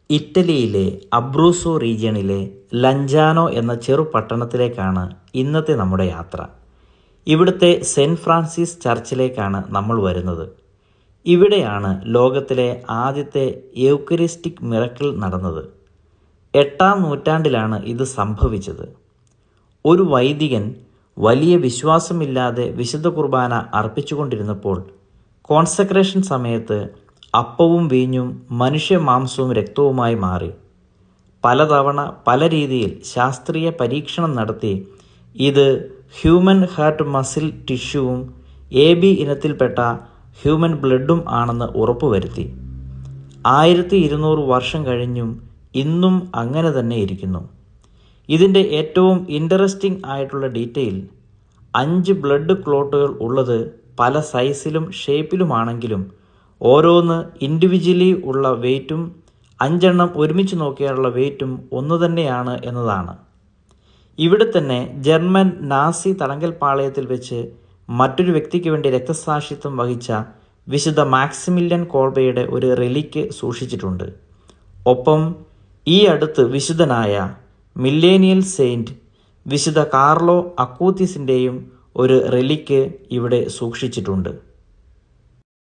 ഇറ്റലിയിലെ അബ്രൂസോ റീജിയണിലെ ലഞ്ചാനോ എന്ന ചെറു പട്ടണത്തിലേക്കാണ് ഇന്നത്തെ നമ്മുടെ യാത്ര. ഇവിടുത്തെ സെൻറ്റ് ഫ്രാൻസിസ് ചർച്ചിലേക്കാണ് നമ്മൾ വരുന്നത്. ഇവിടെയാണ് ലോകത്തിലെ ആദ്യത്തെ യൂക്കറിസ്റ്റിക് മിറക്കിൾ നടന്നത്. 8-ാം നൂറ്റാണ്ടിലാണ് ഇത് സംഭവിച്ചത്. ഒരു വൈദികൻ വലിയ വിശ്വാസമില്ലാതെ വിശുദ്ധ കുർബാന അർപ്പിച്ചുകൊണ്ടിരുന്നപ്പോൾ കോൺസെക്രേഷൻ സമയത്ത് അപ്പവും വീഞ്ഞും മനുഷ്യ മാംസവും രക്തവുമായി മാറി. പലതവണ പല രീതിയിൽ ശാസ്ത്രീയ പരീക്ഷണം നടത്തി ഇത് ഹ്യൂമൻ ഹാർട്ട് മസിൽ ടിഷ്യൂവും AB ഇനത്തിൽപ്പെട്ട ഹ്യൂമൻ ബ്ലഡും ആണെന്ന് ഉറപ്പുവരുത്തി. 1200 വർഷം കഴിഞ്ഞും ഇന്നും അങ്ങനെ തന്നെ ഇരിക്കുന്നു. ഇതിൻ്റെ ഏറ്റവും ഇൻട്രസ്റ്റിംഗ് ആയിട്ടുള്ള ഡീറ്റെയിൽ 5 ബ്ലഡ് ക്ലോട്ടുകൾ ഉള്ളത് പല സൈസിലും ഷേപ്പിലുമാണെങ്കിലും ഓരോന്ന് ഇൻഡിവിജ്വലി ഉള്ള വെയ്റ്റും 5 എണ്ണം ഒരുമിച്ച് നോക്കിയാലുള്ള വെയ്റ്റും ഒന്നു തന്നെയാണ് എന്നതാണ്. ഇവിടെ തന്നെ ജർമ്മൻ നാസി തടങ്കൽ പാളയത്തിൽ വെച്ച് മറ്റൊരു വ്യക്തിക്ക് വേണ്ടി രക്തസാക്ഷിത്വം വഹിച്ച വിശുദ്ധ മാക്സിമില്യൻ കോൾബയുടെ ഒരു റെലിക്ക് സൂക്ഷിച്ചിട്ടുണ്ട്. ഒപ്പം ഈ അടുത്ത് വിശുദ്ധനായ മില്ലേനിയൽ സെയിൻറ്റ് വിശുദ്ധ കാർലോ അക്കൂത്തിസിൻ്റെയും ഒരു റെലിക്ക് ഇവിടെ സൂക്ഷിച്ചിട്ടുണ്ട്.